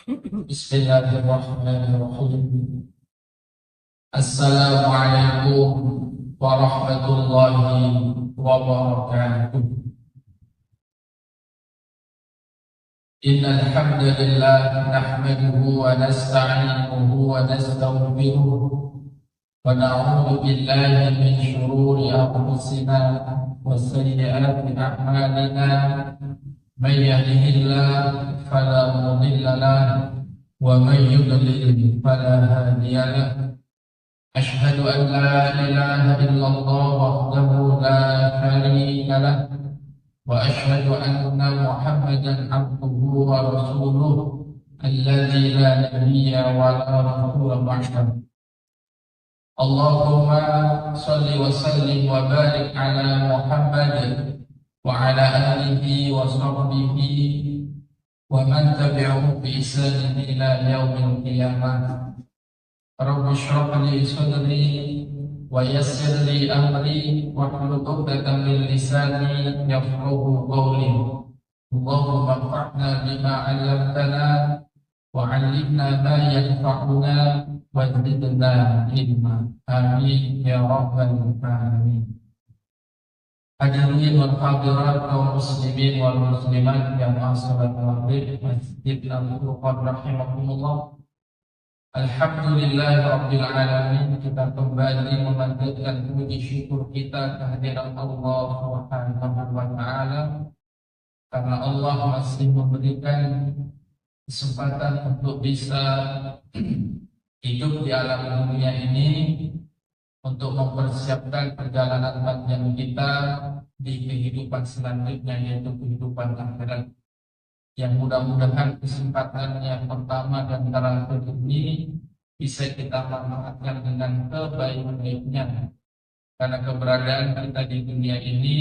Bismillahirrahmanirrahim. Assalamualaikum warahmatullahi wabarakatuh. Innal hamdalillah nahmaduhu wa nasta'inuhu wa nastaghfiruh wa na'udzu billahi min shururi anfusina wa sayyiati a'malina. Man yahdihillahu fala mudilla lahu wa man yudlil fala hadiya lahu. Asyhadu an la ilaha illallah wahdahu la syarika lahu wa asyhadu anna Muhammadan abduhu wa rasuluh alladzi la nabiyya wa la rasula ba'dahu. Allahumma shalli wa sallim wa barik ala Muhammadin wa ala alihi wa sahbihi wa man tabi'ahum bi ihsanin ila yaumil qiyamah. Rabbi shrah li sadri wa yassir li amri wahlul 'uqdatam min lisani yafqahu qawli. Allahumma anfa'na bima 'allamtana wa 'allimna ma yanfa'una wa zidna ilma. Amin ya rabbal alamin. Hadirin wal hadirat kaum muslimin wal muslimat yang salat maghrib Masjid Al-Furqan rahimahumullah. Alhamdulillah rabbil alamin. Kita kembali memanjatkan puji syukur kita kehadiran Allah Subhanahu wa taala karena Allah masih memberikan kesempatan untuk bisa hidup di alam dunia ini, untuk mempersiapkan perjalanan panjang kita di kehidupan selanjutnya, yaitu kehidupan akhirat, yang mudah-mudahan kesempatan yang pertama dan terakhir ini bisa kita manfaatkan dengan sebaik-baiknya, karena keberadaan kita di dunia ini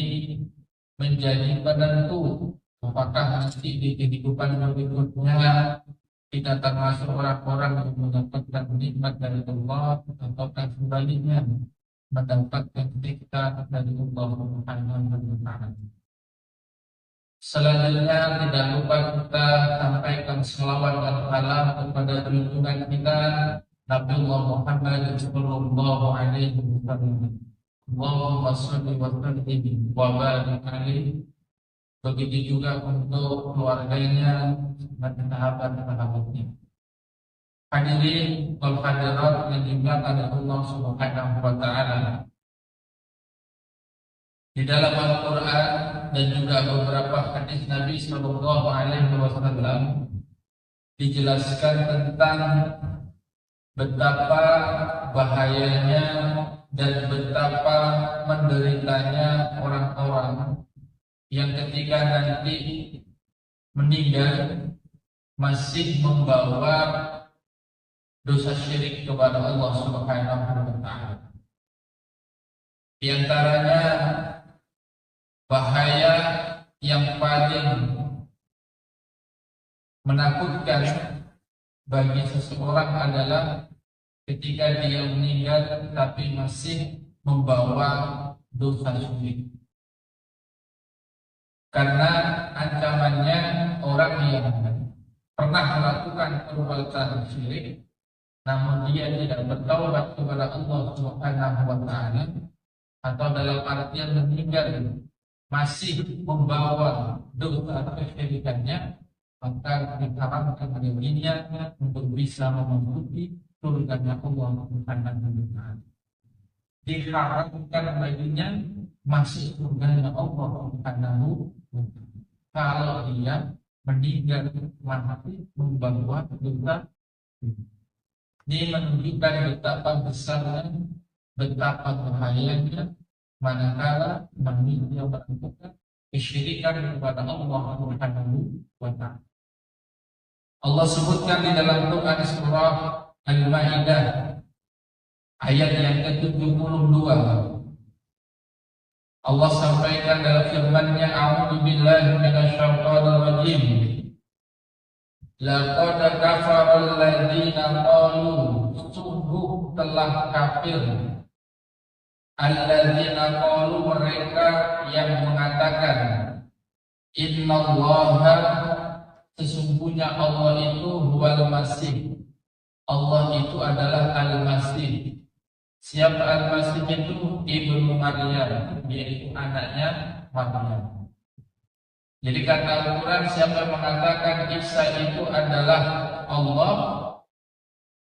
menjadi penentu apakah nanti di kehidupan berikutnya kita termasuk orang-orang yang mendapatkan nikmat dari Allah ataukah sebaliknya mendapatkan nikmat dari Allah Subhanahu wa taala. Selanjutnya tidak lupa kita sampaikan selawat dan salam kepada junjungan kita Nabiullah Muhammad sallallahu alaihi wasallam. Allahumma shalli wa sallim wa barik alaihi. Begitu juga untuk keluarganya dan sahabat-sahabatnya. Hadirin wal hadirat yang dimuliakan Allah Subhanahu wa taala. Di dalam Al-Qur'an dan juga beberapa hadis Nabi sallallahu alaihi wasallam dijelaskan tentang betapa bahayanya dan betapa menderitanya orang-orang yang ketika nanti meninggal masih membawa dosa syirik kepada Allah Subhanahu wa taala. Di antaranya bahaya yang paling menakutkan bagi seseorang adalah ketika dia meninggal tapi masih membawa dosa syirik. Karena ancamannya orang yang pernah melakukan perbuatan syirik namun dia tidak bertaubat kepada Allah Subhanahu wa taala, atau dalam artian meninggal masih membawa dosa kesyirikannya, maka diharamkan baginya untuk bisa memasuki surganya Allah Subhanahu wa taala. Diharamkan baginya masuk surganya Allah Subhanahu wa taala kalau dia meninggal mati membawa dosa. Ini menunjukkan betapa besarnya, betapa bahayanya manakala manusia melakukan kesyirikan kepada Allah Subhanahu wa taala. Allah sebutkan di dalam Quran surah Al-Maidah ayat yang ke-72. Allah sampaikan dalam firman-Nya, A'udzu billahi minasyaitonir rajim. Laqad kafara alladziina qalu, sungguh telah kafir alladzina qalu, mereka yang mengatakan, innallaha, sesungguhnya sesungguhnya Allah itu huwal masih. Allah itu adalah Al-Masih. Siapa Al-Masih itu? Ibnu Maryam, yaitu anaknya Maryam. Jadi kata Al-Quran, siapa yang mengatakan Isa itu adalah Allah,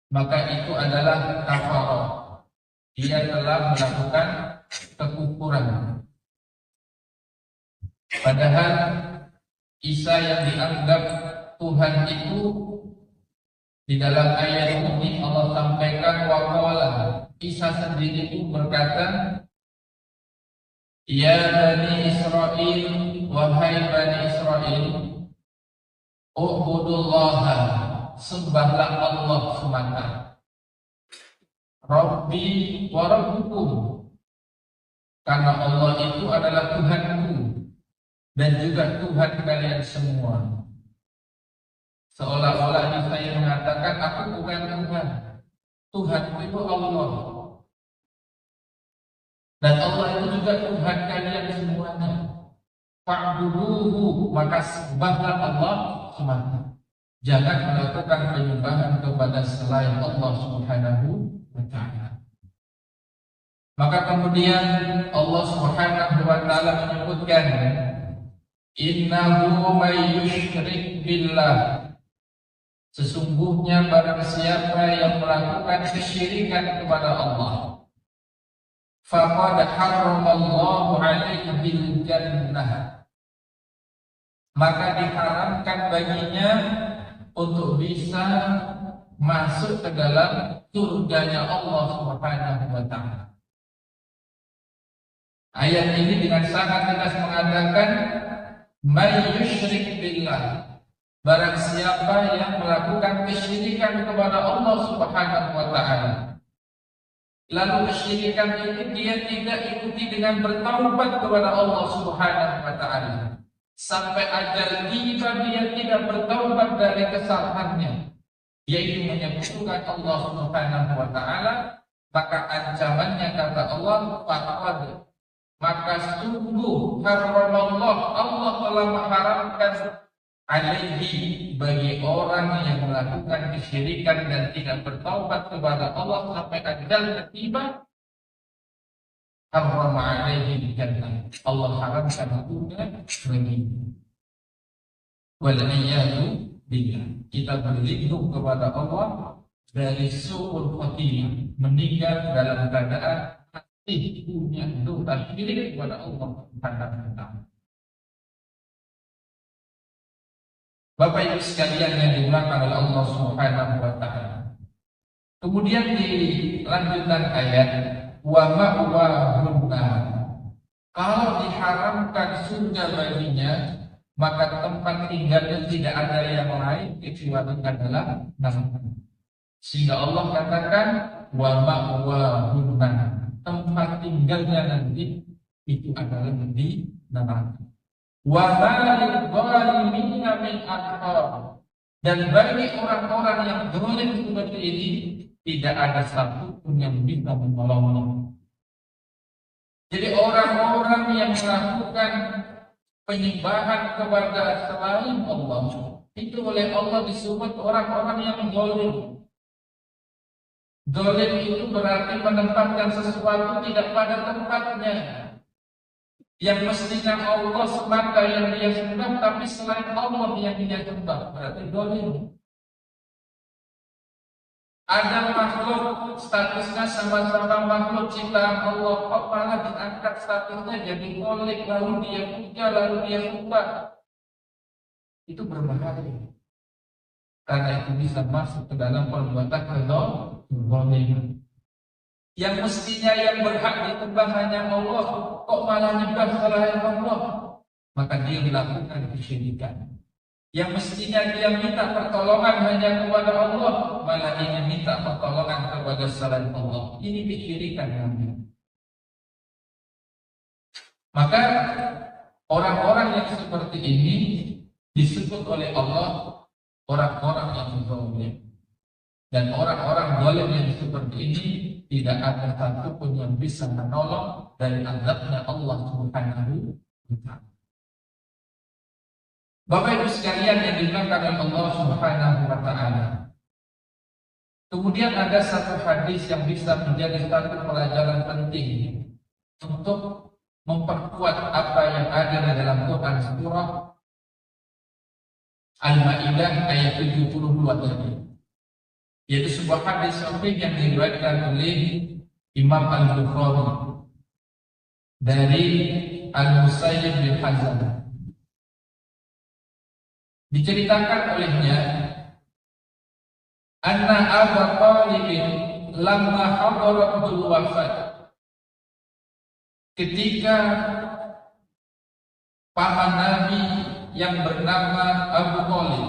maka itu adalah kafarah. Dia telah melakukan kekufuran. Padahal Isa yang dianggap Tuhan itu di dalam ayat ini Allah sampaikan waqala. Isa sendiri itu berkata, Ya Bani Israel, wahai Bani Israel, u'budullaha, sembahlah Allah semata. Rabbi wa Rabbukum, karena Allah itu adalah Tuhanku dan juga Tuhan kalian semua. Seolah-olah Isa yang mengatakan aku bukan Tuhan. Tuhan itu Allah. Dan Allah itu juga Tuhan kalian semuanya. Fa'buduhu, maka sembahlah Allah semata. Jangan melakukan penyembahan kepada selain Allah Subhanahu wa ta'ala. Maka kemudian Allah Subhanahu wa ta'ala menyebutkan, Innahu may yusyrik billah, sesungguhnya barang siapa yang melakukan kesyirikan kepada Allah, faqad harramallahu alaihi bil jannah, maka diharamkan baginya untuk bisa masuk ke dalam surganya Allah Subhanahu wa ta'ala. Ayat ini dengan sangat tegas mengatakan may yusyrik billah, barang siapa yang melakukan kesyirikan kepada Allah Subhanahu wa ta'ala. Lalu kesyirikan ini dia tidak ikuti dengan bertaubat kepada Allah Subhanahu wa ta'ala. Sampai ajal tiba dia tidak bertaubat dari kesalahannya, yaitu menyekutukan Allah Subhanahu wa ta'ala, maka ancamannya kata Allah, faqad, maka sungguh haramallah, Allah telah mengharamkan alaihi, bagi orang yang melakukan kesyirikan dan tidak bertaubat kepada Allah sampai ajalnya tiba, haram alaihi jannah, Allah haramkan surga baginya. Wal-iyadu billah, kita berlindung kepada Allah dari su'ul khatimah, meninggal dalam keadaan masih punya dosa syirik kepada Allah Subhanahu wa ta'ala. Bapak Ibu sekalian yang dimuliakan oleh Allah Subhanahu wa ta'ala. Kemudian di lanjutan ayat, wa ma'wahunna, kalau diharamkan surga baginya, maka tempat tinggalnya tidak ada yang lain kecuali adalah neraka. Sehingga Allah katakan wa ma'wahunna, tempat tinggalnya nanti itu adalah di neraka. Wa ma'al zalimina min ansar, dan bagi orang-orang yang zalim seperti ini tidak ada satu pun yang bisa menolongnya. Jadi orang-orang yang melakukan penyembahan kepada selain Allah itu oleh Allah disebut orang-orang yang zalim. Zalim itu berarti menempatkan sesuatu tidak pada tempatnya. Yang mestinya Allah semata yang dia sembah, tapi selain Allah yang dia sembah, berarti zalim. Ada makhluk statusnya sama-sama makhluk ciptaan Allah, kok malah diangkat statusnya jadi zalim, lalu dia puja, lalu dia sembah. Itu berbahaya. Karena itu bisa masuk ke dalam perbuatan kezaliman. Yang mestinya yang berhak disembah hanya Allah, kok malah nyembah selain Allah, maka dia melakukan kesyirikan. Yang mestinya dia minta pertolongan hanya kepada Allah, malah dia minta pertolongan kepada selain Allah. Ini kesyirikan namanya. Maka orang-orang yang seperti ini disebut oleh Allah orang-orang yang zalim. Dan orang-orang zalim yang seperti ini tidak ada satupun yang bisa menolong dari azabnya Allah Subhanahu wa ta'ala. Bapak Ibu sekalian yang dimuliakan oleh Allah Subhanahu wa taala. Kemudian ada satu hadis yang bisa menjadi satu pelajaran penting untuk memperkuat apa yang ada di dalam Quran surah Al-Maidah ayat 72 tadi. Yaitu sebuah hadis sahih yang diriwayatkan oleh Imam Al-Bukhari dari Al-Musayyib bin Hazan. Diceritakan olehnya anna Abu Talib lamma hadaratul wafat, ketika paman Nabi yang bernama Abu Talib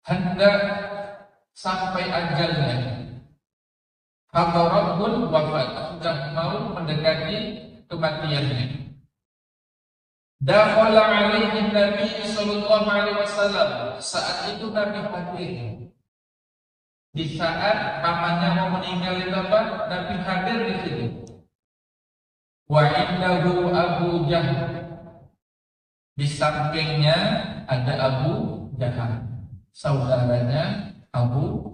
hendak sampai ajalnya, hadaratul wafat, sudah mau mendekati kematiannya. Dakhala alaihi Nabi sallallahu alaihi wasallam, saat itu Nabi hadir. Di saat pamannya mau meninggal itu apa? Nabi hadir di situ. Wa indahu Abu Jahal, di sampingnya ada Abu Jahal, saudaranya Abu.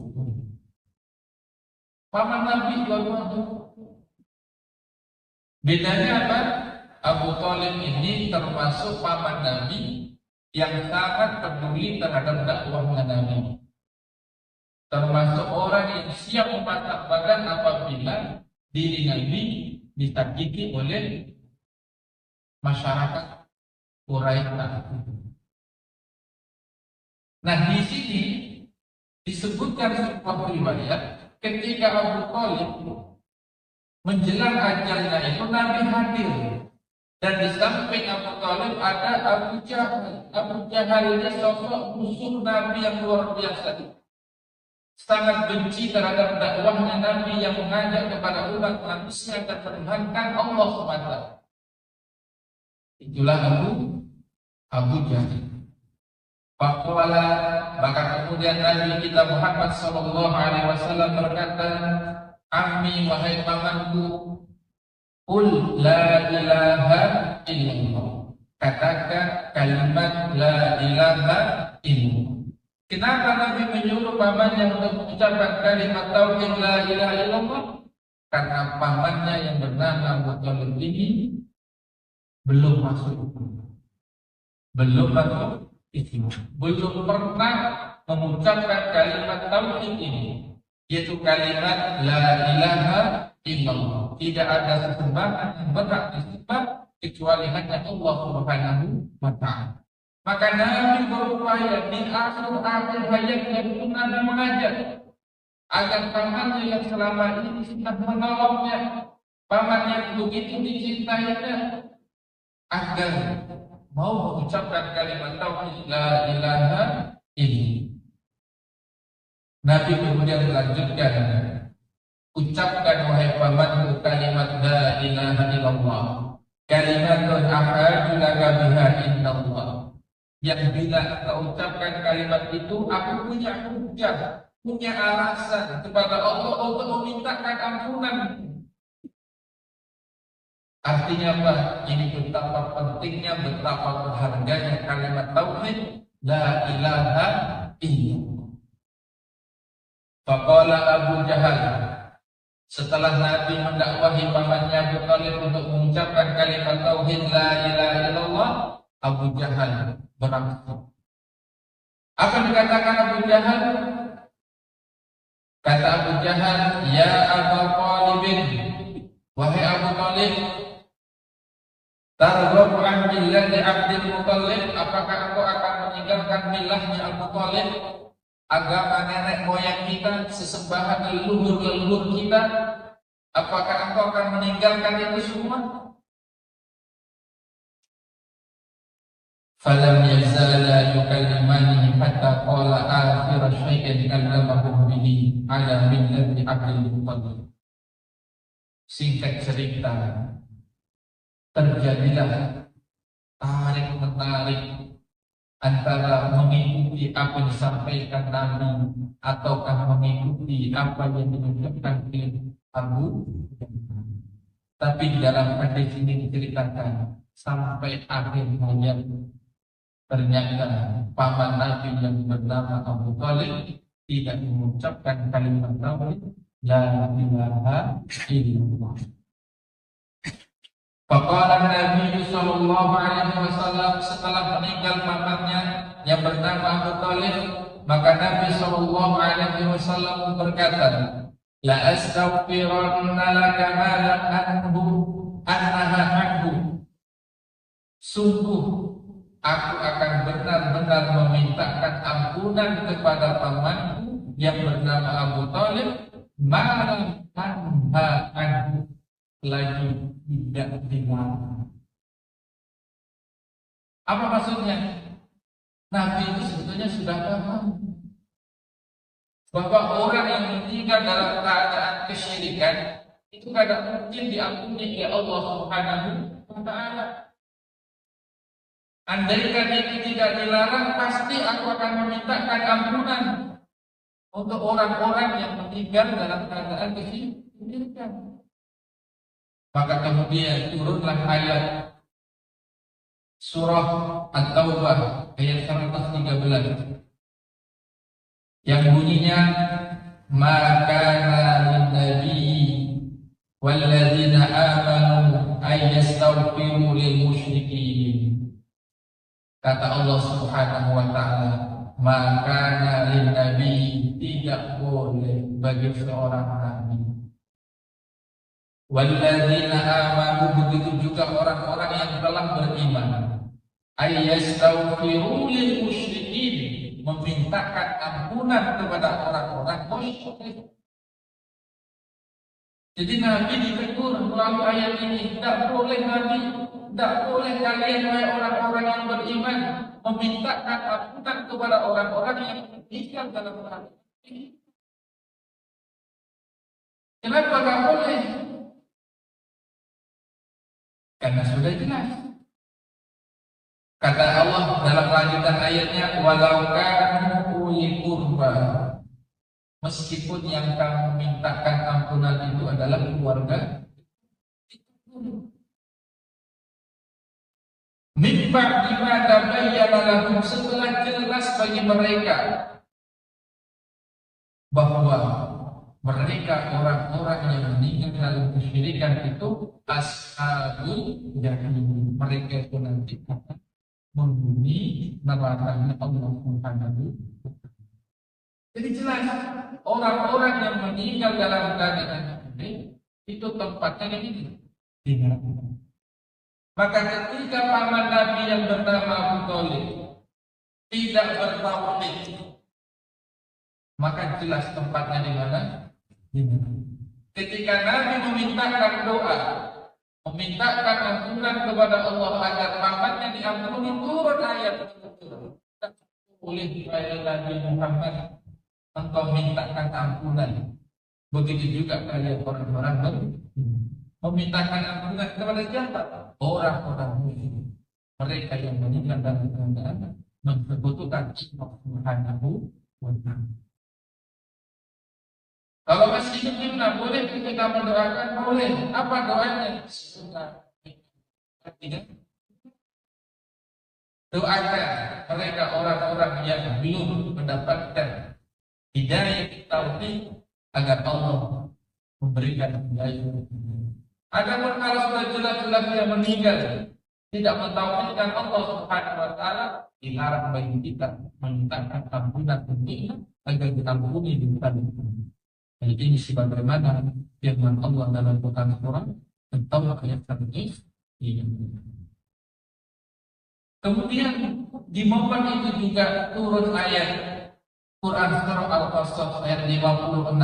Paman Nabi dua-duanya. Bedanya apa? Abu Talib ini termasuk paman Nabi yang sangat peduli terhadap dakwahnya Nabi. Termasuk orang yang siap mematah badan apabila diri Nabi disakiti oleh masyarakat Quraisy. Nah, di sini disebutkan sebuah riwayat ketika Abu Talib menjelang ajalnya itu Nabi hadir. Dan di samping Abu Talib ada Abu Jahal. Abu Jahal ini sosok musuh Nabi yang luar biasa. Sangat benci terhadap dakwahnya Nabi yang mengajak kepada umat manusia dan menuhankan Allah SWT. Itulah Abu Jahal. Faqala, maka kemudian Nabi kita Muhammad sallallahu alaihi wasallam berkata, "Ammi, wahai pamanku, qul la ilaha illallah." Katakan kalimat la ilaha illallah. Kenapa Nabi menyuruh pamannya untuk mengucapkan kalimat tauhid la ilaha illallah? Karena pamannya yang bernama Abu Talib ini belum masuk Islam, belum pernah mengucapkan kalimat tauhid ini, yaitu kalimat la ilaha illallah. Tidak ada sesembahan yang berhak disembah kecuali hanya Allah Subhanahu wa ta'ala. Maka Nabi berupaya di akhir hayatnya itu Nabi mengajak agar pamannya yang selama ini sudah menolongnya, paman yang begitu dicintainya, agar mau mengucapkan kalimat tauhid la ilaha illallah. Nabi kemudian melanjutkan, ucapkan wahai pamanku kalimat la ilaha illallah, kalimatun ahadu laka biha indallah, yang bila kau ucapkan kalimat itu aku punya hujah, punya alasan kepada Allah untuk memintakan ampunan. Artinya apa? Ini betapa pentingnya, betapa berharganya kalimat tauhid la ilaha illallah. Faqala Abu Jahal, setelah Nabi mendakwahi pamannya Abu Talib untuk mengucapkan kalimat tauhid la ilaha illallah, Abu Jahal berangsur. Apa yang dikatakan Abu Jahal? Kata Abu Jahal, ya Abu Talib, wahai Abu Talib, targhabu an millati Abdul Muthalib, apakah engkau akan meninggalkan milahnya Abu Talib, agama nenek moyang kita, sesembahan leluhur kita? Apakah engkau akan meninggalkan itu semua? Falam yazala yukallimani hatta qala akhir syai'in kallamahu bihi ala millati Abdul Muthalib. Singkat cerita, terjadilah tarik-menarik antara mengikuti apa yang disampaikan Nabi ataukah mengikuti apa yang diucapkan oleh Abu. Tapi di dalam hadis ini diceritakan sampai akhir hayat Ternyata paman Nabi yang bernama Abu Thalib tidak mengucapkan kalimat tauhid la ilaha illallah. Faqala Nabi sallallahu alaihi wasallam, setelah meninggal pamannya yang bernama Abu Thalib, maka Nabi sallallahu alaihi wasallam berkata, la astaghfiranna laka ma lam annaha anhu. Sungguh aku akan benar-benar memintakan ampunan kepada pamanku yang bernama Abu Thalib malam anha anhu, lagi tidak dilarang. Apa maksudnya? Nabi itu sebetulnya sudah paham bahwa orang yang meninggal dalam keadaan kesyirikan itu tidak mungkin diampuni oleh Allah Subhanahu wa Ta'ala. Andaikan ini tidak dilarang, pasti aku akan memintakan ampunan untuk orang-orang yang meninggal dalam keadaan kesyirikan. Maka kemudian turunlah ayat surah At-Taubah ayat 113 yang bunyinya, maka lin-nabiyyi walladzina amanu ay yastaghfiru lil musyrikin. Kata Allah Subhanahu wa Ta'ala, maka lin-nabi, tidak boleh bagi seorang nabi, walladzina amanu, begitu juga orang-orang yang telah beriman, ay yastaghfiru lil musyrikin, memintakan ampunan kepada orang-orang musyrik. Jadi Nabi ditegur melalui ayat ini, tidak boleh Nabi, tidak boleh kalian wahai orang-orang yang beriman memintakan ampunan kepada orang-orang yang meninggal dalam keadaan ini. Kenapa tidak boleh? Karena sudah jelas. Kata Allah dalam lanjutan ayatnya, walau kanu uli qurba, meskipun yang kamu mintakan ampunan itu adalah keluarga. Min ba'di ma tabayyana lahum, setelah jelas bagi mereka bahwa mereka orang-orang yang meninggal dalam kesyirikan itu ashabul jahim, mereka itu nanti akan menghuni nerakanya Allah Subhanahu. Jadi jelas orang-orang yang meninggal dalam keadaan ini itu tempatnya di neraka. Maka ketika paman Nabi yang bernama Abu Thalib tidak bertauhid, maka jelas tempatnya di mana? Di neraka. Ketika Nabi memintakan doa, memintakan ampunan kepada Allah agar pamannya diampuni, turun ayat oleh Nabi Muhammad, engkau mintakan ampunan. Begitu juga kalian orang-orang memintakan ampunan kepada siapa? Orang-orang muslim, mereka yang meninggal dalam keadaan memperbutuhkan Allah Subhanahu wa Ta'ala. Kalau masih hidup, boleh kita mendoakan, boleh. Apa doanya? Doakan mereka orang-orang yang belum mendapatkan hidayah tauhid agar Allah memberikan hidayah. Adapun kalau sudah jelas-jelas dia meninggal tidak mentauhidkan Allah Subhanahu wa Ta'ala, dilarang bagi kita memintakan ampunan untuknya agar diampuni di depan. Jadi ini sebagaimana firman Allah dalam Quran surah At-Taubah ayat 100. Kemudian di momen itu juga turun ayat Quran surah Al-Qasas ayat 56,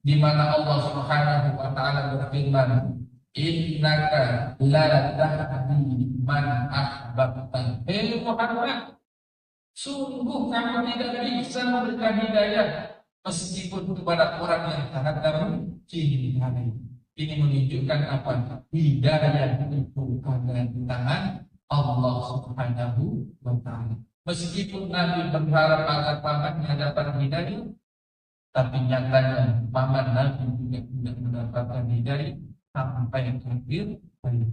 di mana Allah Subhanahu wa Ta'ala berfirman, innaka la tahdi man ahbabta. Muhammad, sungguh kamu tidak bisa memberikan hidayah meskipun kepada orang yang sangat kamu cintai. Ini menunjukkan apa? Hidayah itu ada di tangan Allah Subhanahu wa Ta'ala. Meskipun Nabi berharap agar pamannya dapat hidayah, tapi nyatanya paman Nabi juga tidak mendapatkan hidayah sampai akhir hayat.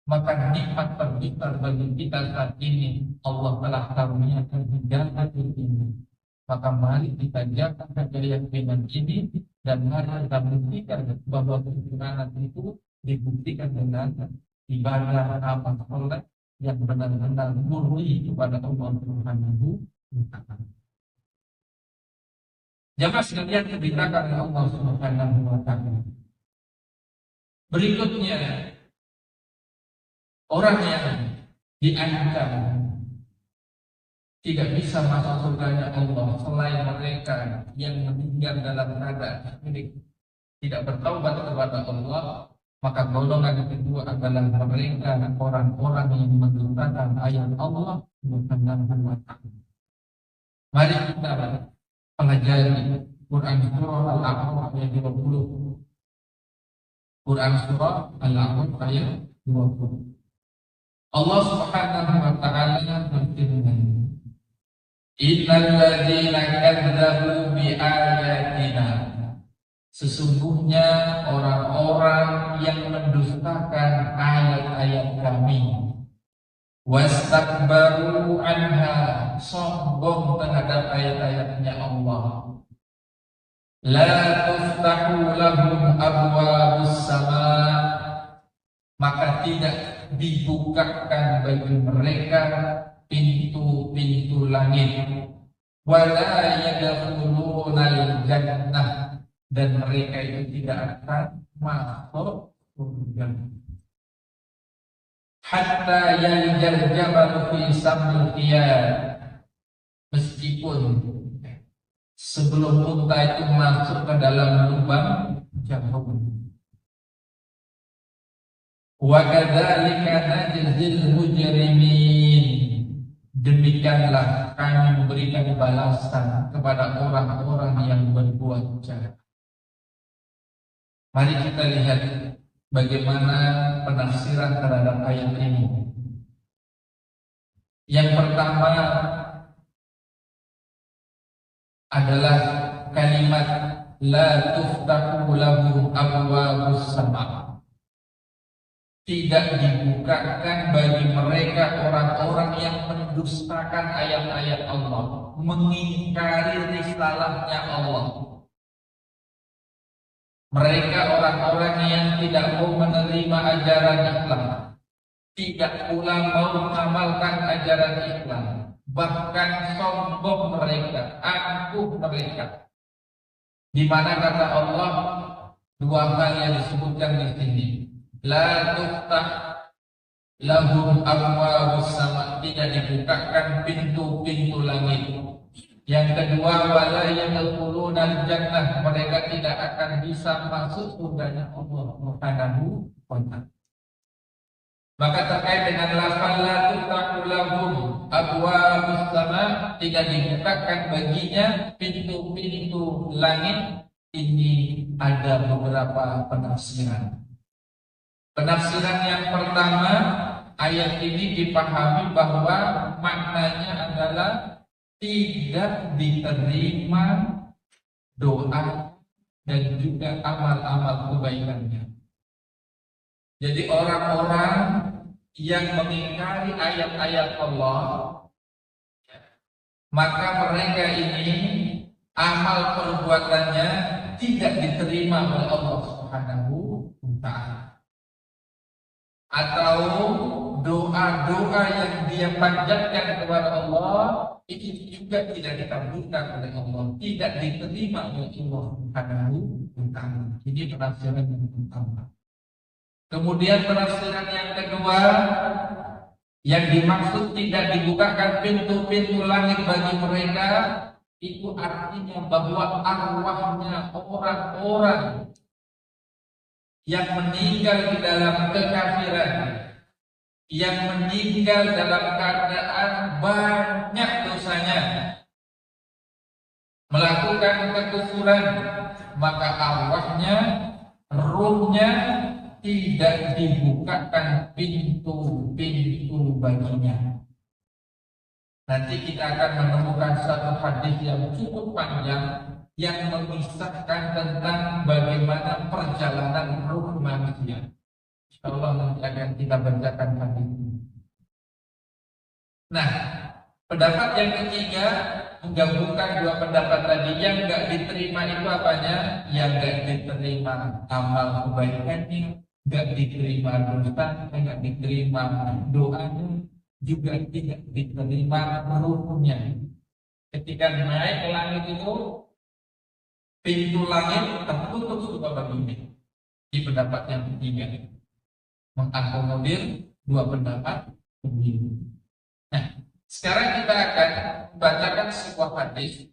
maka nikmat terbesar bagi kita saat ini Allah telah karuniakan hidayah ini. Maka mari kita jaga keyakinan ini dan mari kita buktikan bahwa keimanan itu dibuktikan dengan ibadah amal soleh yang benar-benar murni kepada Allah Subhanahu wa Ta'ala. Jamaah sekalian diberitakan oleh Allah Subhanahu wa Ta'ala. Berikutnya, orang yang diancam tidak bisa masuk surganya Allah selain mereka yang meninggal dalam keadaan syirik, tidak bertaubat kepada Allah. Maka golongan kedua adalah mereka orang-orang yang mendustakan ayat Allah Subhanahu wa Ta'ala. Mari kita pelajari Quran surah Al-A'raf ayat 20. Quran surah Al-A'raf ayat 20. Allah Subhanahu wa Ta'ala berfirman, Innal ladzina kadzdzabu bi ayatina, sesungguhnya orang-orang yang mendustakan ayat-ayat kami, wastakbaru anha, sombong terhadap ayat-ayatnya Allah, la tuftahu lahum abwabus sama, maka tidak dibukakan bagi mereka pintu-pintu langit, wala yadkhulunal jannah, dan mereka itu tidak akan masuk surga, hatta yalijal jabalu fi samil qiyad, meskipun sebelum unta itu masuk ke dalam lubang jarum. Wa kadzalika najzil mujrimin, demikianlah kami memberikan balasan kepada orang-orang yang berbuat jahat. Mari kita lihat bagaimana penafsiran terhadap ayat ini. Yang pertama adalah kalimat la tuftahu lahum abwabus sama, tidak dibukakan bagi mereka orang-orang yang mendustakan ayat-ayat Allah, mengingkari risalahnya Allah. Mereka orang-orang yang tidak mau menerima ajaran Islam, tidak pula mau mengamalkan ajaran Islam, bahkan sombong mereka, angkuh mereka. Di mana kata Allah dua kali yang disebutkan di sini, la tuftah lahum abwabus sama, tidak dibukakan pintu-pintu langit. Yang kedua, wala yadkhulunal jannah, mereka tidak akan bisa masuk surganya Allah Subhanahu wa Ta'ala. Maka terkait dengan lafal la tuftahu lahum abwabus sama, tidak dibukakan baginya pintu-pintu langit, ini ada beberapa penafsiran. Penafsiran yang pertama, ayat ini dipahami bahwa maknanya adalah tidak diterima doa dan juga amal-amal kebaikannya. Jadi orang-orang yang mengingkari ayat-ayat Allah, maka mereka ini amal perbuatannya tidak diterima oleh Allah Subhanahu wa Ta'ala. Atau doa-doa yang dia panjatkan kepada Allah itu juga tidak dikabulkan oleh Allah, tidak diterima oleh Allah Subhanahu wa Ta'ala. Ini penafsiran yang pertama. Kemudian penafsiran yang kedua, yang dimaksud tidak dibukakan pintu-pintu langit bagi mereka, itu artinya bahwa arwahnya orang-orang yang meninggal di dalam kekafiran, yang meninggal dalam keadaan banyak dosanya, melakukan kekufuran, maka arwahnya, ruhnya tidak dibukakan pintu-pintu baginya. Nanti kita akan menemukan satu hadis yang cukup panjang yang mengisahkan tentang bagaimana perjalanan ruh manusia. Insyaallah nanti akan kita bacakan hadis ini. Nah, pendapat yang ketiga menggabungkan dua pendapat tadi. Yang enggak diterima itu apanya? Yang enggak diterima amal kebaikannya, enggak diterima dosa, enggak diterima doanya, juga tidak diterima ruhnya. Ketika naik ke langit itu, pintu langit tertutup suka baginya. Di pendapat yang ketiga, mengakomodir dua pendapat ini. Nah, sekarang kita akan bacakan sebuah hadis.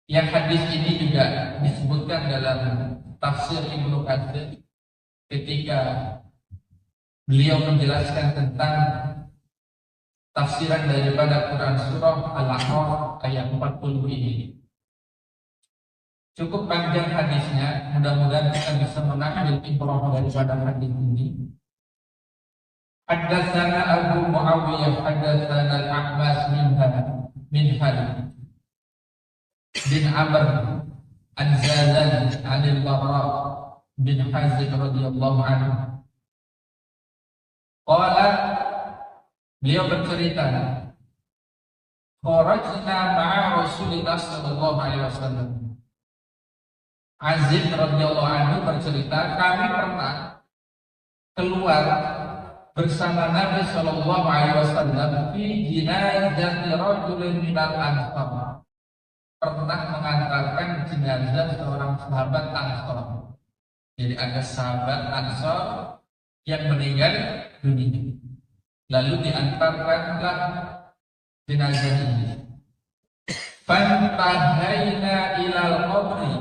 Yang hadis ini juga disebutkan dalam tafsir Ibnu Katsir ketika beliau menjelaskan tentang tafsiran daripada Quran surah Al-A'raf ayat 40 ini. Cukup panjang hadisnya, mudah-mudahan kita bisa mengambil ibrah daripada hadis ini. Haddatsana Abu Muawiyah haddatsana Al-Ahmas min Halid bin Amr an-Zazan an-Bara bin Hazim radhiyallahu anhu. Qala, beliau bercerita, kharajna ma'a Rasulillah sallallahu alaihi wasallam. Azib radhiyallahu anhu bercerita, kami pernah keluar bersama Nabi sallallahu alaihi wasallam fi jinazati rajulin minal ansar. Pernah mengantarkan jenazah seorang sahabat Ansar. Jadi ada sahabat Ansar yang meninggal dunia. Lalu diantarkanlah jenazah ini. Fantahayna ilal qabri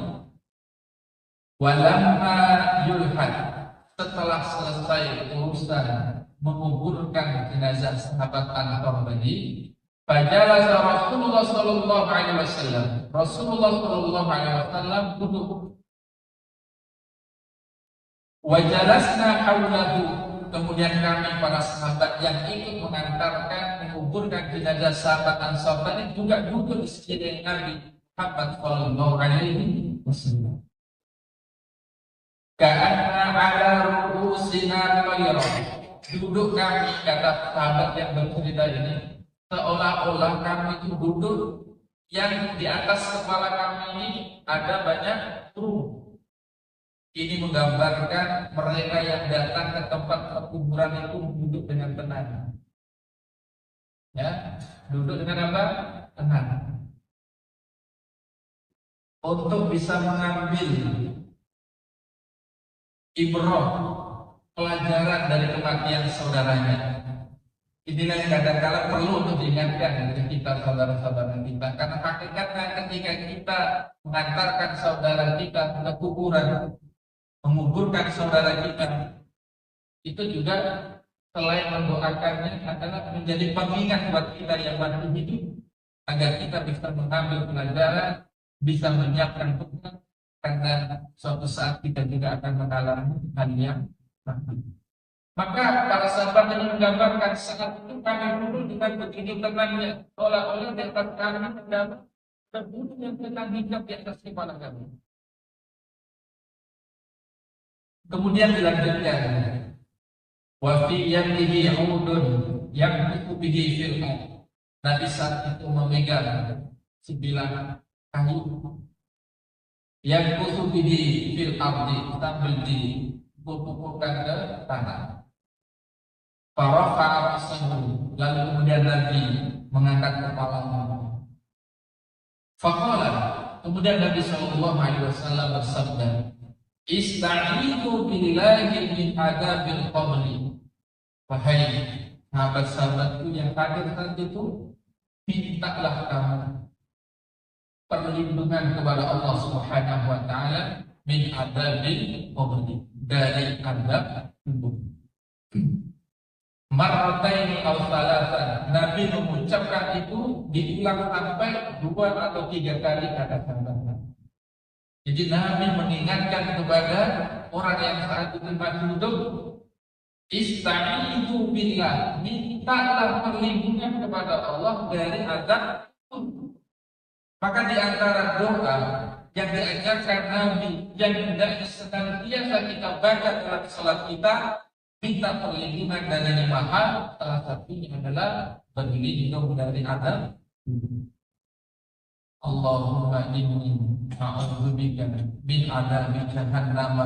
walamma yulhad. Setelah selesai urusan menguburkan jenazah sahabat Ansar tadi, fajalasa Rasulullah sallallahu alaihi wasallam. Rasulullah sallallahu alaihi wasallam duduk. Wajalasna haulahu. Kemudian kami para sahabat yang ikut mengantarkan menguburkan jenazah sahabat Ansar tadi juga duduk di sisi Nabi Muhammad sallallahu alaihi wasallam. Ka'anna ala ru'usina thayrah. Duduk kami, kata sahabat yang bercerita ini, seolah-olah kami itu duduk yang di atas kepala kami ini ada banyak burung. Ini menggambarkan mereka yang datang ke tempat perkuburan itu duduk dengan tenang. Ya, duduk dengan apa? Tenang. Untuk bisa mengambil ibrah, pelajaran dari kematian saudaranya. Inilah yang kadang-kadang perlu untuk diingatkan dari kita saudara-saudara kita. Karena hakikatnya ketika kita mengantarkan saudara kita ke kuburan, menguburkan saudara kita, itu juga selain mendoakannya adalah menjadi pengingat buat kita yang masih hidup, agar kita bisa mengambil pelajaran, bisa menyiapkan bekal. Karena suatu saat kita juga akan mengalami hal yang sama. Maka para sahabat yang menggambarkan saat itu kami dulu dengan begitu tenangnya, seolah-olah di atas kami ada burung yang tenang hinggap di atas kepala kami. Kemudian dilanjutkan, wa fi yadihi 'udun yamliku bihi fil ardh. Nabi saat itu memegang sebilah kayu yang kusubihi fil ardi, sambil dipupukkan ke tanah. Farafa'a ra'sahu, lalu kemudian Nabi mengangkat kepalanya. Faqala, kemudian Nabi sallallahu alaihi wasallam bersabda, "Ista'idzu billahi min adzabil qabri." Wahai sahabat-sahabatku yang hadir saat itu, mintalah kamu perlindungan kepada Allah Subhanahu wa taala min adzabil qabri, dari azab kubur. Marrataini aw thalathan. Nabi mengucapkan itu diulang sampai 2 atau 3 kali kata sahabat. Jadi Nabi mengingatkan kepada orang yang saat itu masih hidup, ista'idzu billah, mintalah perlindungan kepada Allah dari azab kubur. Maka di antara doa yang diajarkan Nabi, yang hendaknya senantiasa kita baca dalam salat kita, minta perlindungan dari 5 hal. Salah satunya adalah berlindung dari azab. Allahumma inni a'udzubika min adzabi jahannam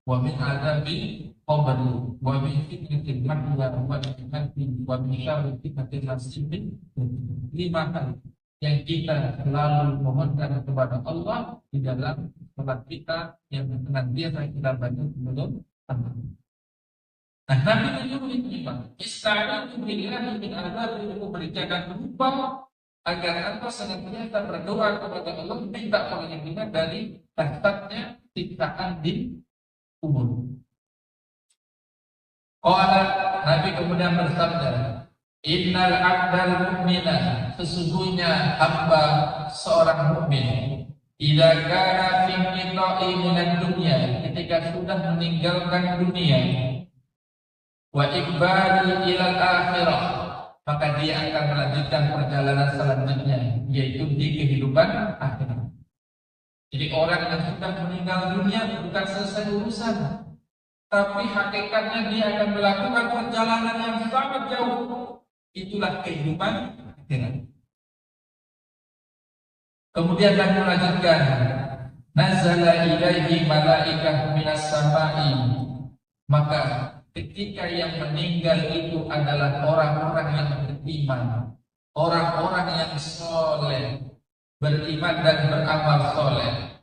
wa min adzabi qabri wa min fitnatil mahya wa fitnati wa min syarri fitnatil masih. 5 hal yang kita selalu mohonkan kepada Allah di dalam salat kita yang senantiasa kita baca sebelum salat. Nah, Nabi menyuruh ini, Pak. Ista'inu billahi min adzabil kubri. Jangan lupa agar engkau senantiasa berdoa kepada Allah, minta perlindungan dari dahsyatnya siksaan di kubur. Qala, Nabi kemudian bersabda, innal abdal mu'mina, sesungguhnya hamba seorang mukmin, idza kana fi qita'i minad dunya, ketika sudah meninggalkan dunia, wa iqbali ilal akhirah, maka dia akan melanjutkan perjalanan selanjutnya, yaitu di kehidupan akhirat. Jadi orang yang sudah meninggal dunia bukan selesai urusan, tapi hakikatnya dia akan melakukan perjalanan yang sangat jauh. Itulah kehidupan akhirat. Kemudian Nabi melanjutkan, nazala ilaihi malaikah minas samai, maka ketika yang meninggal itu adalah orang-orang yang beriman, orang-orang yang soleh, beriman dan beramal soleh.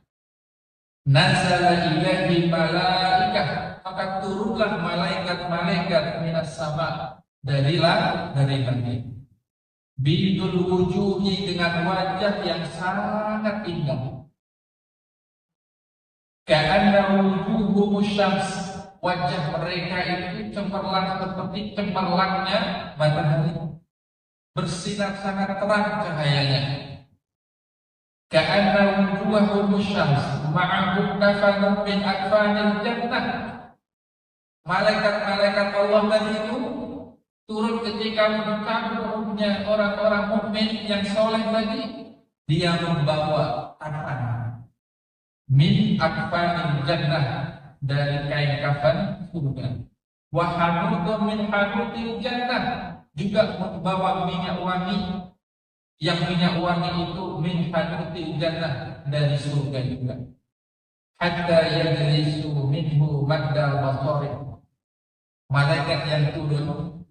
Nazala ilaihi malaikah, maka turunlah malaikat-malaikat minas sama, dari langit. Bidul wujuhi, dengan wajah yang sangat indah. Ka'anna wujuhu musyams, wajah mereka itu cemerlang seperti cemerlangnya matahari, bersinar sangat terang cahayanya. Ka'anna wujuhahum syams ma'ahum kafanun min akfanil jannah. Malaikat-malaikat Allah tadi itu turun ketika mencabut ruhnya orang-orang mukmin yang soleh tadi. Dia membawa kafan min akfanil jannah, dari kain kafan surga. Wa hanutun min hanutil jannah, juga membawa minyak wangi, yang minyak wangi itu min hanutil jannah, dari surga juga. Hatta yajlisu minhu maddal basari, malaikat yang turun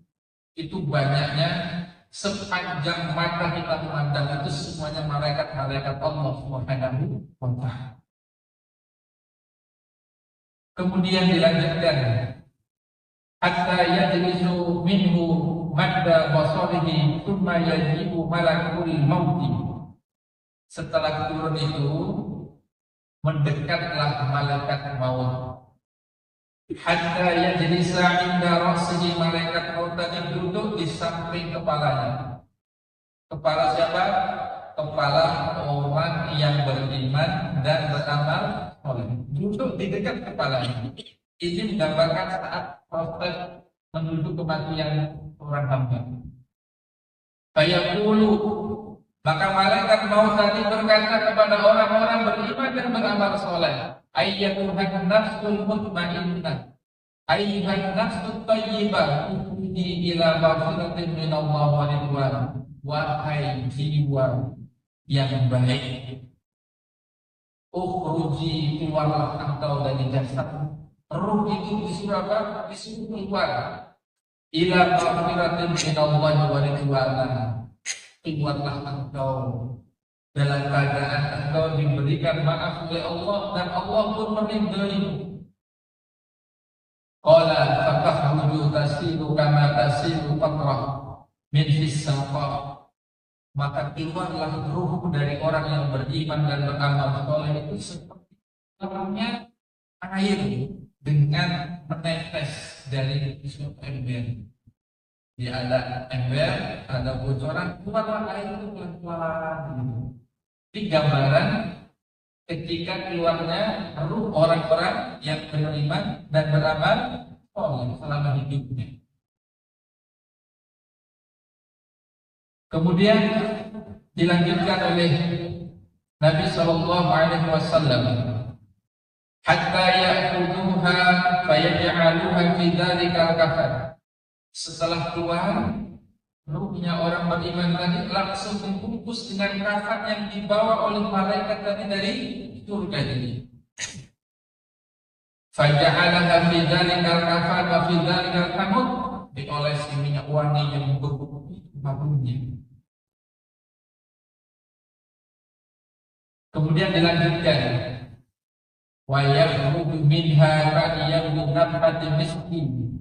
itu banyaknya sepanjang mata kita memandang, itu semuanya malaikat-malaikat Allah Subhanahu wa ta'ala. Kemudian dilanjutkan, hatta yajlisu minhu madda basarihi thumma yajibu malakul mauti. Setelah turun itu mendekatlah malaikat maut. Hatta yajlisa inda ra'sihi, malaikat maut tadi duduk di samping kepalanya. Kepala siapa? Kepala orang yang beriman dan beramal soleh, duduk di dekat kepalanya. Ini menggambarkan saat proses menuju kematian orang hamba. Fayaqulu, maka malaikat maut tadi berkata kepada orang-orang beriman dan beramal soleh, ayyatuhan nafsul mutmainnah, ayyuhan nafsul thayyibah, ukhruji ila maghfiratin minallah wa ridwan. Wahai jiwa yang baik, ukhruji, keluarlah engkau dari jasad. Ruh itu disuruh apa? Disuruh keluar. Ila maghfiratin minallah wa ridwan. Keluarlah engkau dalam keadaan engkau diberikan maaf oleh Allah dan Allah pun meridaimu. Qala fatakhruju tasiru kama tasiru qatrah min fis saqa. Maka keluarlah ruh dari orang yang beriman dan beramal soleh itu seperti keluarnya air dengan menetes dari suatu ember. Dia ada ember, ada bocoran, keluarlah air itu pelan-pelan. Ini gambaran ketika keluarnya ruh orang-orang yang beriman dan beramal soleh selama hidupnya. Kemudian dilanjutkan oleh Nabi sallallahu alaihi wasallam, hatta ya'khuduha fayaj'aluha fi dzalikal kafan. Setelah keluar ruhnya orang beriman tadi langsung dibungkus dengan kafan yang dibawa oleh malaikat tadi dari surga ini. Faja'alaha fi dzalikal kafan wa fi dzalikal hamud, diolesi minyak wangi yang berbunyi. Kemudian dilanjutkan, wa yakhruju minha ka'iyatu nabhati miskin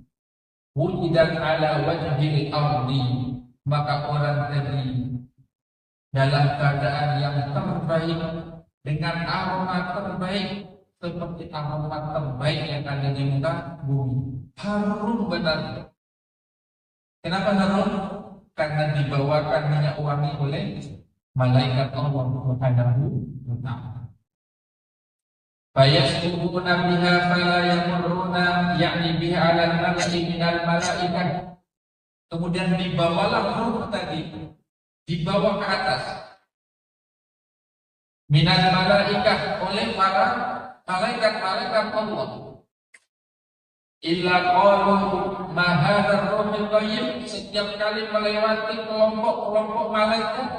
wujidat ala wajhil ardi. Maka orang tadi dalam keadaan yang terbaik, dengan aroma terbaik, seperti aroma terbaik yang ada di muka bumi. Harum benar. Kenapa harum? Karena dibawakan minyak wangi oleh malaikat Allah Subhanahu wa ta'ala. Fayasbuna biha fala yamurruna ya'ni biha 'ala al-mala'i minal malaikah. Kemudian dibawalah ruh tadi, dibawa ke atas minal malaikah, oleh para malaikat-malaikat Allah. Illa qalu ma hadzal ruhul qayyim. Setiap kali melewati kelompok-kelompok malaikat,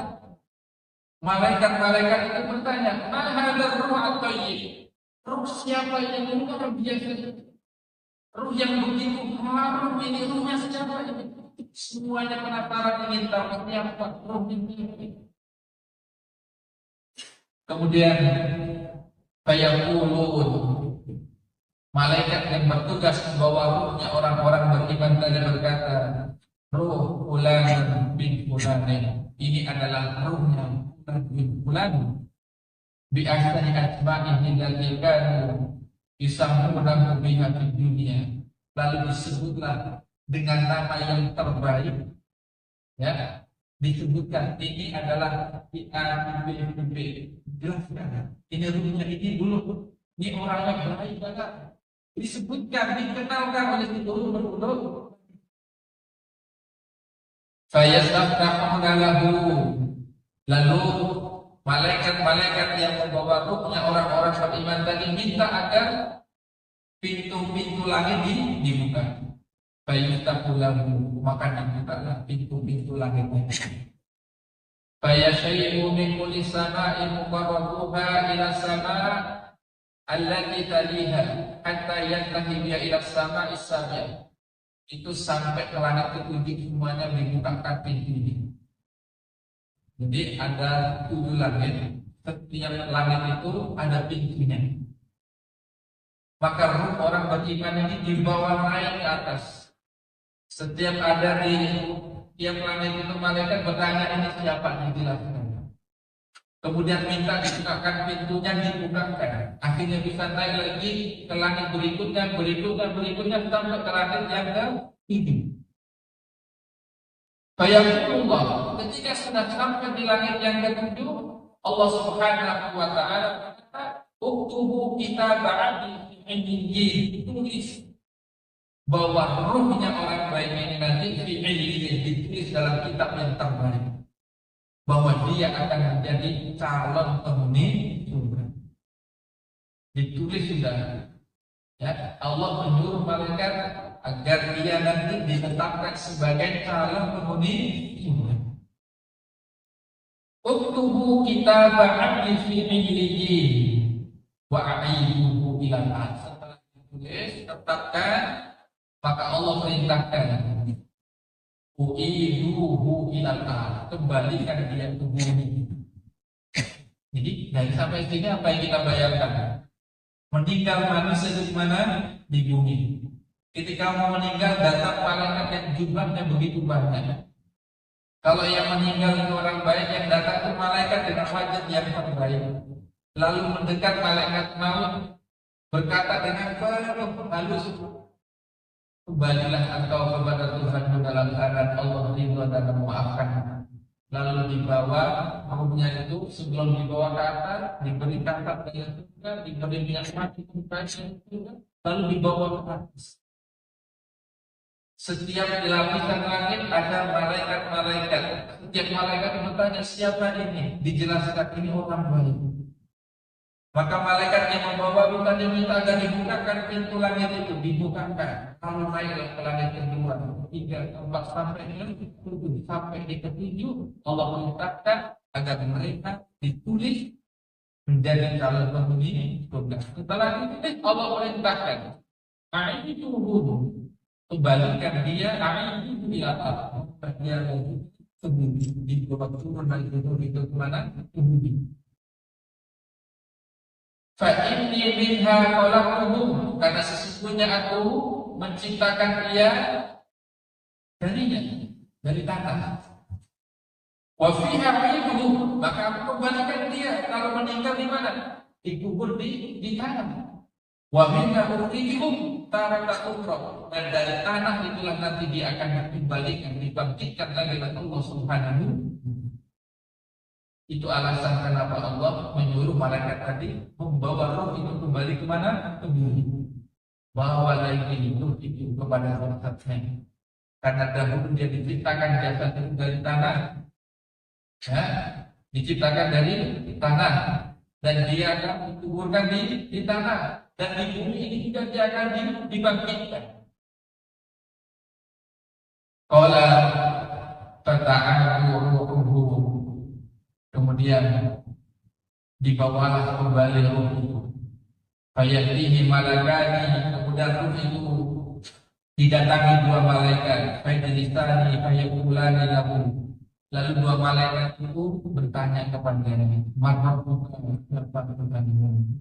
malaikat-malaikat itu bertanya, ma hadzal ruhul qayyim. Ruh siapa yang luar biasa? Ruh yang begitu harum ini, ruhnya siapa ini? Semuanya penasaran, ingin tahu siapa ruh ini. Kemudian fayaqulun, malaikat yang bertugas membawa ruhnya orang-orang beriman tadi berkata, ruh fulan bin fulan, ini adalah ruhnya fulan bin fulan, bi ahsani asma'ihi allati kanu yusammuna biha fid dunya. Lalu disebutlah dengan nama yang terbaik, ya, disebutkan ini adalah B. Jelaskan, ini ruhnya ini dulu, ini orangnya baik banget. Disebutkan, dikenalkan oleh seluruh penduduk. Fayastaftahu lahu. Lalu malaikat-malaikat yang membawa ruhnya orang-orang beriman tadi minta agar pintu-pintu langit dibuka. Fayastaftahu lahu, maka dibukalah pintu-pintu langit itu. Fayashayyu min kulli sama'in muqarrabuha ila sama' allati taliha hatta yantahi biha ila sama'i sabi'ah. Itu sampai ke langit ketujuh semuanya dibukakan pintunya. Jadi ada 7 langit, setiap langit itu ada pintunya. Maka ruh orang beriman ini dibawa naik ke atas. Setiap ada di tiap langit itu malaikat bertanya, ini siapa, dijelaskan. Kemudian minta dibukakan pintunya, dibukakan. Akhirnya bisa naik lagi ke langit berikutnya sampai ke langit yang ke-7. Bayangkanlah, ketika sudah sampai di langit yang ke-7, Allah Subhanahu wa ta'ala berkata, uktubu kitab abdi fi illiyin. Tulis bahwa ruhnya orang baik ini nanti fi illiyin, ditulis dalam kitab yang terbaik, bahwa dia akan menjadi calon penghuni surga. Ditulis sudah, ya, Allah menyuruh malaikat agar dia nanti ditetapkan sebagai calon penghuni surga. Uktubu kitab abdi fi illiyin wa a'iduhu ila al-ard. Setelah ditulis, tetapkan. Maka Allah perintahkan, u'iduhu ilal ard, kembalikan dia ke bumi. Jadi dari sampai sini apa yang kita bayangkan? Meninggal manusia di mana? Di bumi. Ketika mau meninggal datang malaikat yang jumlahnya begitu banyak. Kalau yang meninggal itu orang baik, yang datang itu malaikat dengan wajah yang terbaik. Lalu mendekat malaikat maut, berkata dengan halus, kembalilah engkau kepada Tuhanmu dalam keadaan Allah ridho dan memaafkan. Lalu dibawa ruhnya itu, sebelum dibawa ke atas, diberi tangkap dengan surga, diberi minyak mati, lalu dibawa ke atas. Setiap di lapisan langit ada malaikat-malaikat. Setiap malaikat bertanya, siapa ini? Dijelaskan, ini orang baik. Maka malaikat yang membawa minta agar dibukakan pintu langit itu, dibukakan. Kalau naiklah ke langit kedua, ketiga, keempat, sampai ke-7, sampai di ke-7, Allah perintahkan agar mereka ditulis menjadi calon penghuni surga. Setelah ditulis, Allah perintahkan, itu kembalikan dia, itu di atas. Dia sembunyi di bawah turun dari itu kemana? Sembunyi. Fa'inni minha khalaqtuhum, karena sesungguhnya aku menciptakan dia darinya, dari tanah. Wa fiha u'iduhu, maka aku kembalikan dia kalau meninggal di mana? Dikubur di tanah. Wa minha ukhrijuhum taratan ukhra, dan dari tanah itulah nanti dia akan dikembalikan, dibangkitkan lagi oleh Allah Subhanahu. Itu alasan kenapa Allah menyuruh malaikat tadi membawa roh itu kembali kemana? Ke bumi. Bawa lagi itu kepada jasadnya. Karena dahulu dia diciptakan jasad itu dari tanah, ya, diciptakan dari tanah, dan dia akan dikuburkan di tanah, dan di bumi ini juga dia akan dibangkitkan. Qala fata'alu ruhuhu, kemudian dibawalah kembali ruh itu. Fayatihi malakani, kemudian ruh itu didatangi dua malaikat. Fayajlisani fayaqulani lahu, lalu dua malaikat itu bertanya kepadanya, marhabuka, siapa Tuhanmu?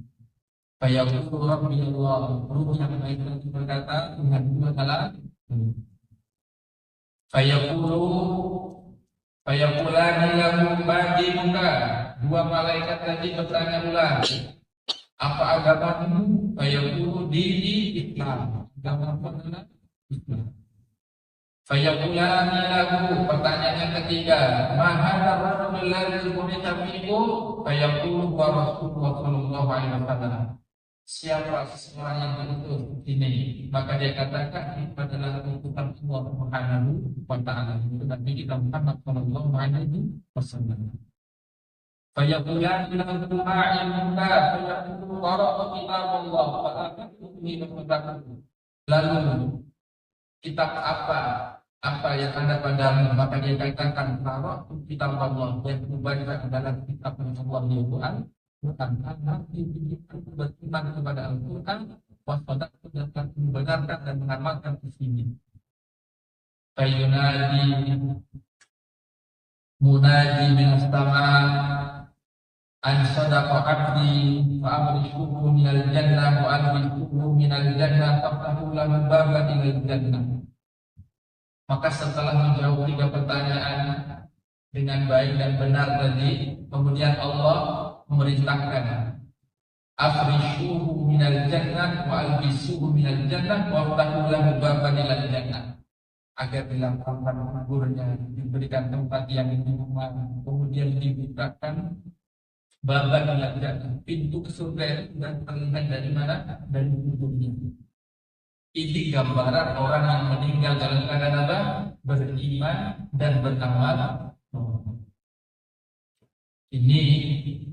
Fayaqulu rabbi Allah, ruh yang malaikat itu berkata, Tuhan itu adalah. Fayaqulani lahu ma dinuka, dua malaikat tadi bertanya ulang, apa agamamu? Fayaqulu dini Islam, agama adalah Islam. Fayaqulani lahu, pertanyaan yang ketiga, ma hadzal rasulul ladzi bu'itsa fiikum? Fayaqulu wa Rasulullah sallallahu alaihi wasallam, siapa seseorang yang diutus ini? Maka dia katakan, itu adalah utusan Allah Subhanahu wa ta'ala, itu Nabi kita Muhammad sallallahu alaihi wasallam. Fayaqulani lahu ma ilmuka? Fayaqulu qara'tu kitabullah fa amantu bihi wa sadaqtu. Lalu kitab apa yang ada padamu? Maka dia katakan, qara'tu kitabullah, yang membaca adalah kitab Allah, yaitu Al-Quran. Aku beriman kepada Al-Quran, waspadak dan membenarkan dan mengamalkan isinya. Fayunadi munadi min as-sama' an sadaqa abdi wa abrishuhu minal jannah wa abrishuhu minal jannah faftahu lahu baban ilal jannah. Maka setelah menjawab tiga pertanyaan dengan baik dan benar tadi, kemudian Allah memerintahkan, afrishuhu minal jannah wa albisuhu minal jannah wa ftahu lahu baban ilal jannah, agar dilapangkan kuburnya, diberikan tempat yang nyaman, kemudian dibukakan baban ilal jannah, pintu ke surga, dan terlihat dari mana? Dari kuburnya. Ini gambaran orang yang meninggal dalam keadaan apa? Beriman dan beramal. Ini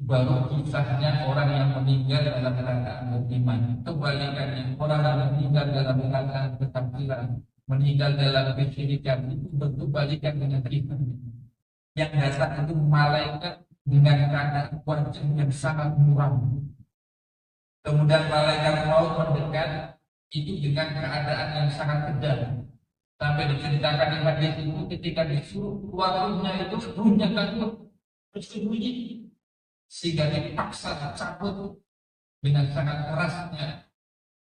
baru kisahnya orang yang meninggal dalam keadaan beriman. Kebalikannya, orang yang meninggal dalam keadaan kekafiran, meninggal dalam kesyirikan, itu bentuk balikan dengan kita. Yang datang itu malaikat dengan keadaan wajah yang sangat muram. Kemudian malaikat maut mendekat itu dengan keadaan yang sangat kejam. Sampai diceritakan di hadis itu, ketika disuruh keluar ruhnya itu, ruhnya takut bersembunyi, sehingga dipaksa dicabut dengan sangat kerasnya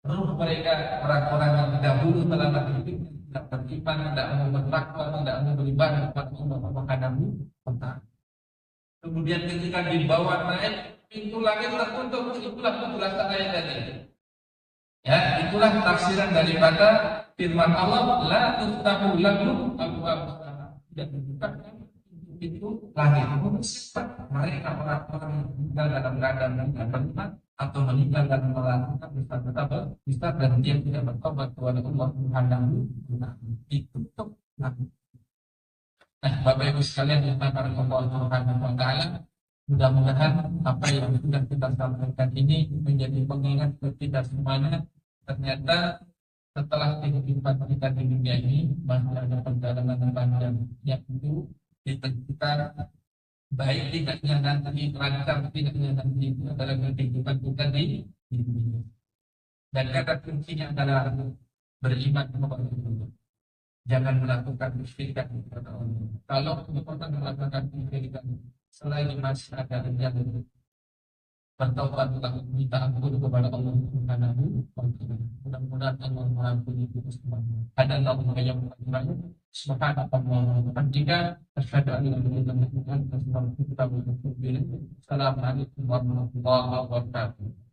ruh mereka, orang-orang yang dahulu telah hidup, tidak beriman, tidak mau bertakwa, tidak mau beribadah kepada Allah Subhanahu wa ta'ala. Kemudian ketika dibawa naik, pintu langit tertutup. Itulah penjelasan ayat tadi. Ya, itulah tafsiran daripada firman Allah, la tuftahu lahum abwaabus samaa, tidak dibukakan pintu langit untuk sifat mereka orang-orang yang tinggal dalam keadaan yang beriman atau meninggal dan melakukan dosa besar dan dia tidak bertobat kepada Allah Subhanahu wa taala, ditutup. Nah, Bapak Ibu sekalian yang dimuliakan Allah Subhanahu wa taala, mudah-mudahan apa yang sudah kita sampaikan ini menjadi pengingat bagi kita semuanya. Ternyata setelah kehidupan kita di dunia ini masih ada perjalanan panjang yang itu ditentukan baik tidaknya nanti, lancar tidaknya nanti, itu adalah kehidupan kita di dunia. Dan kata kuncinya adalah beriman kepada Allah. Jangan melakukan kesyirikan kepada Allah. Kalau kita melakukan kesyirikan selagi masih ada yang bertaubat telah minta ampun kepada Allah Subhanahu wa taala. Mudah-mudahan Allah mengampuni kita semua. Ada Allah yang mengampuni. Subhanallah wa bihamdika asyhadu an la ilaha illa anta astaghfiruka wa atubu ilaik. Assalamualaikum warahmatullahi wabarakatuh.